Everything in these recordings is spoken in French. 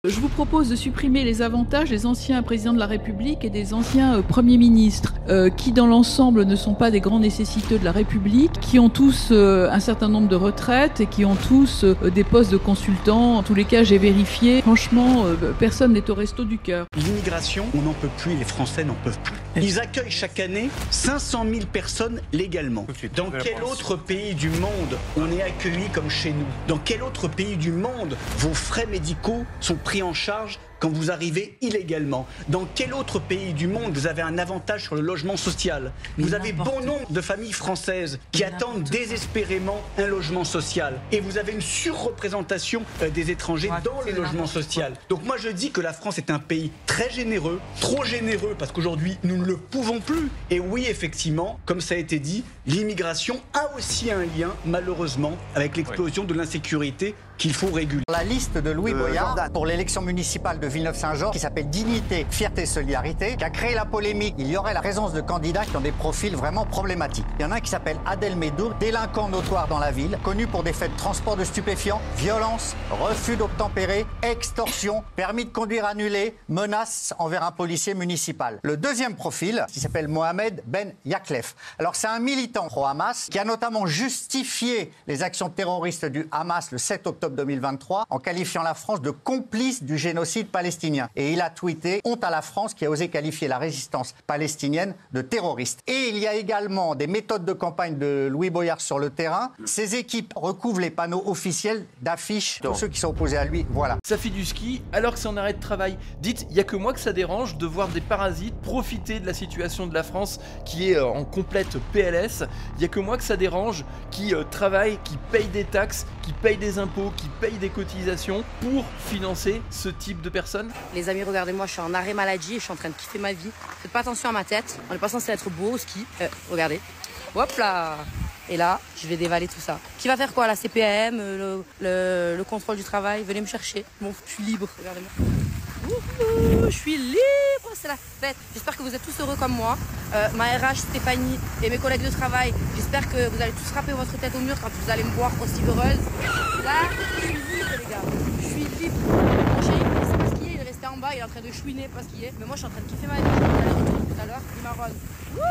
Je vous propose de supprimer les avantages des anciens présidents de la République et des anciens premiers ministres, qui dans l'ensemble ne sont pas des grands nécessiteux de la République, qui ont tous un certain nombre de retraites et qui ont tous des postes de consultants. En tous les cas, j'ai vérifié. Franchement, personne n'est au resto du cœur. L'immigration, on n'en peut plus, les Français n'en peuvent plus. Ils accueillent chaque année 500 000 personnes légalement. Dans quel autre pays du monde on est accueilli comme chez nous? Dans quel autre pays du monde vos frais médicaux sont pris en charge quand vous arrivez illégalement? Dans quel autre pays du monde vous avez un avantage sur le logement social? Vous avez bon nombre de familles françaises qui attendent désespérément un logement social. Et vous avez une surreprésentation des étrangers dans le logement social. Donc moi je dis que la France est un pays très généreux, trop généreux parce qu'aujourd'hui nous ne le pouvons plus. Et oui, effectivement, comme ça a été dit, l'immigration a aussi un lien, malheureusement, avec l'explosion de l'insécurité qu'il faut réguler. La liste de Louis Boyard pour l'élection municipale de Villeneuve-Saint-Georges, qui s'appelle Dignité, Fierté, Solidarité, qui a créé la polémique. Il y aurait la présence de candidats qui ont des profils vraiment problématiques. Il y en a un qui s'appelle Adel Medour, délinquant notoire dans la ville, connu pour des faits de transport de stupéfiants, violence, refus d'obtempérer, extorsion, permis de conduire annulé, menaces envers un policier municipal. Le deuxième profil, qui s'appelle Mohamed Ben Yaklef. Alors c'est un militant pro-Hamas qui a notamment justifié les actions terroristes du Hamas le 7 octobre 2023 en qualifiant la France de complice du génocide palestinien. Et il a tweeté « Honte à la France qui a osé qualifier la résistance palestinienne de terroriste ». Et il y a également des méthodes de campagne de Louis Boyard sur le terrain. Ses équipes recouvrent les panneaux officiels d'affiches de ceux qui sont opposés à lui. Voilà. Ça fait du ski alors que c'est en arrêt de travail. Dites, il n'y a que moi que ça dérange de voir des parasites profiter de la situation de la France qui est en complète PLS. Il n'y a que moi que ça dérange qui travaille, qui paye des taxes, qui paye des impôts, qui paye des cotisations pour financer ce type de personnes. Les amis, regardez-moi, je suis en arrêt maladie et je suis en train de kiffer ma vie. Faites pas attention à ma tête, on n'est pas censé être beau au ski. Regardez, hop là. Et là, je vais dévaler tout ça. Qui va faire quoi? La CPM, le contrôle du travail? Venez me chercher. Bon, je suis libre, regardez-moi. Wouhou, je suis libre, c'est la fête. J'espère que vous êtes tous heureux comme moi. Ma RH Stéphanie et mes collègues de travail, j'espère que vous allez tous frapper votre tête au mur quand vous allez me voir aussi heureuse. Là, je suis libre les gars, je suis libre. Mon chéri, il sait pas skier, il est resté en bas, il est en train de chouiner, pas skier. Mais moi je suis en train de kiffer ma vie, je vais aller retourner tout à l'heure, il marronne. Wouhou,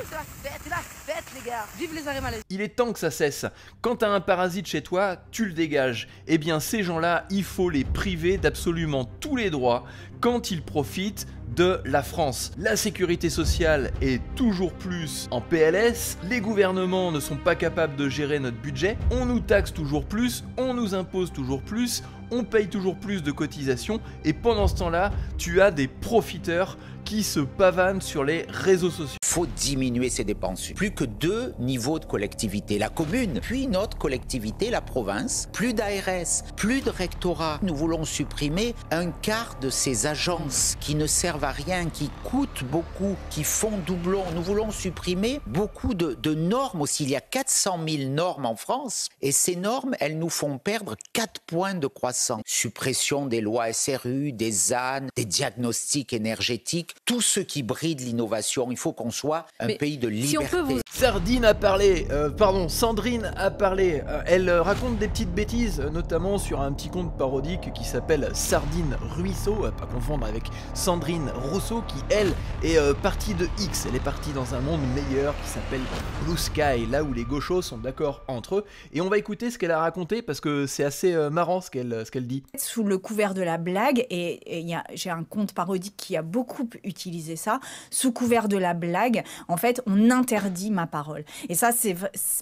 c'est la fête les gars. Vive les arrêts malaises. Il est temps que ça cesse. Quand t'as un parasite chez toi, tu le dégages. Eh bien ces gens-là, il faut les priver d'absolument tous les droits quand ils profitent de la France. La sécurité sociale est toujours plus en PLS, les gouvernements ne sont pas capables de gérer notre budget, on nous taxe toujours plus, on nous impose toujours plus, on paye toujours plus de cotisations et pendant ce temps-là, tu as des profiteurs qui se pavanent sur les réseaux sociaux. Il faut diminuer ces dépenses. Plus que deux niveaux de collectivité, la commune, puis notre collectivité, la province. Plus d'ARS, plus de rectorat. Nous voulons supprimer un quart de ces agences qui ne servent à rien, qui coûtent beaucoup, qui font doublon. Nous voulons supprimer beaucoup de normes aussi. Il y a 400 000 normes en France et ces normes, elles nous font perdre 4 points de croissance. Suppression des lois SRU, des ZAN, des diagnostics énergétiques, tout ce qui bride l'innovation. Il faut qu'on soit un pays de liberté. Si on peut vous... Sandrine a parlé, elle raconte des petites bêtises, notamment sur un petit compte parodique qui s'appelle Sardine Ruisseau, à pas confondre avec Sandrine Rousseau qui elle est partie de X, elle est partie dans un monde meilleur qui s'appelle Blue Sky, là où les gauchos sont d'accord entre eux, et on va écouter ce qu'elle a raconté parce que c'est assez marrant ce qu'elle dit. Sous le couvert de la blague, j'ai un compte parodique qui a beaucoup utilisé ça, sous couvert de la blague, en fait on interdit ma parole. Et ça,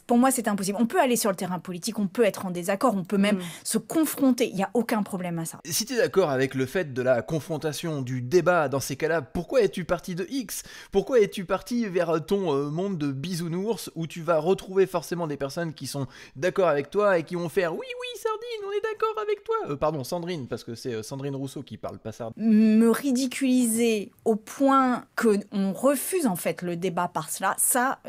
pour moi, c'est impossible. On peut aller sur le terrain politique, on peut être en désaccord, on peut même se confronter. Il n'y a aucun problème à ça. Si tu es d'accord avec le fait de la confrontation, du débat, dans ces cas-là, pourquoi es-tu parti de X? Pourquoi es-tu parti vers ton monde de bisounours où tu vas retrouver forcément des personnes qui sont d'accord avec toi et qui vont faire « Oui, oui, Sardine, on est d'accord avec toi !» Pardon, Sandrine, parce que c'est Sandrine Rousseau qui parle, pas Sardine. Me ridiculiser au point qu'on refuse en fait avec le débat par cela, ça,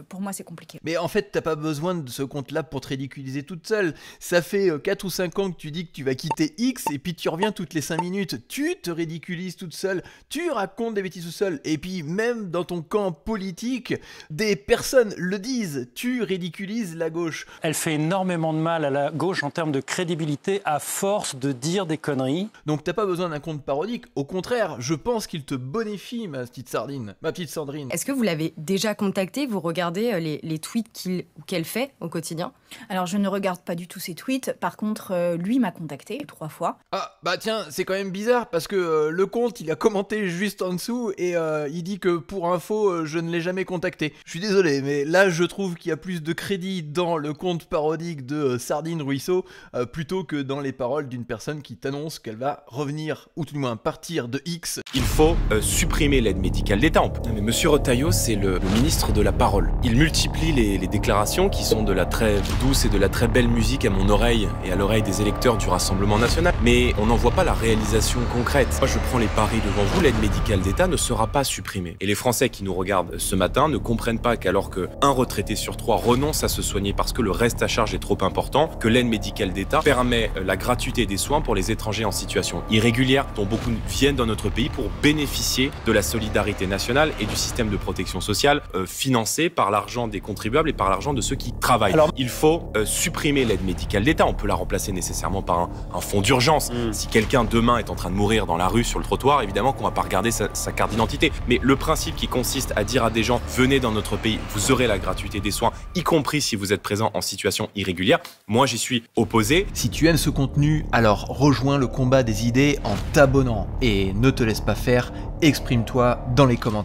pour moi, c'est compliqué. Mais en fait, t'as pas besoin de ce compte-là pour te ridiculiser toute seule. Ça fait 4 ou 5 ans que tu dis que tu vas quitter X et puis tu reviens toutes les 5 minutes. Tu te ridiculises toute seule, tu racontes des bêtises tout seul. Et puis même dans ton camp politique, des personnes le disent, tu ridiculises la gauche. Elle fait énormément de mal à la gauche en termes de crédibilité à force de dire des conneries. Donc t'as pas besoin d'un compte parodique. Au contraire, je pense qu'il te bonifie, ma petite sardine, ma petite Sandrine. Est-ce que vous l'avez déjà contacté? Vous regardez les tweets qu'il ou qu'elle fait au quotidien? Alors, je ne regarde pas du tout ses tweets. Par contre, lui m'a contacté 3 fois. Ah, bah tiens, c'est quand même bizarre parce que le compte, il a commenté juste en dessous et il dit que pour info, je ne l'ai jamais contacté. Je suis désolé, mais là, je trouve qu'il y a plus de crédit dans le compte parodique de Sardine Ruisseau plutôt que dans les paroles d'une personne qui t'annonce qu'elle va revenir, ou tout du moins partir de X. Il faut supprimer l'aide médicale d'État. Mais Monsieur Retailleau, c'est le ministre de la parole. Il multiplie les déclarations qui sont de la très douce et de la très belle musique à mon oreille et à l'oreille des électeurs du Rassemblement national. Mais on n'en voit pas la réalisation concrète. Moi, je prends les paris devant vous, l'aide médicale d'État ne sera pas supprimée. Et les Français qui nous regardent ce matin ne comprennent pas qu'alors qu'un retraité sur 3 renonce à se soigner parce que le reste à charge est trop important, que l'aide médicale d'État permet la gratuité des soins pour les étrangers en situation irrégulière, dont beaucoup viennent dans notre pays pour bénéficier de la solidarité nationale et du système de protection sociale financé par l'argent des contribuables et par l'argent de ceux qui travaillent. Alors, il faut supprimer l'aide médicale d'État. On peut la remplacer nécessairement par un fonds d'urgence. Si quelqu'un demain est en train de mourir dans la rue, sur le trottoir, évidemment qu'on va pas regarder sa carte d'identité. Mais le principe qui consiste à dire à des gens, venez dans notre pays, vous aurez la gratuité des soins, y compris si vous êtes présent en situation irrégulière, moi j'y suis opposé. Si tu aimes ce contenu, alors rejoins le combat des idées en t'abonnant et ne te laisse pas faire, exprime-toi dans les commentaires.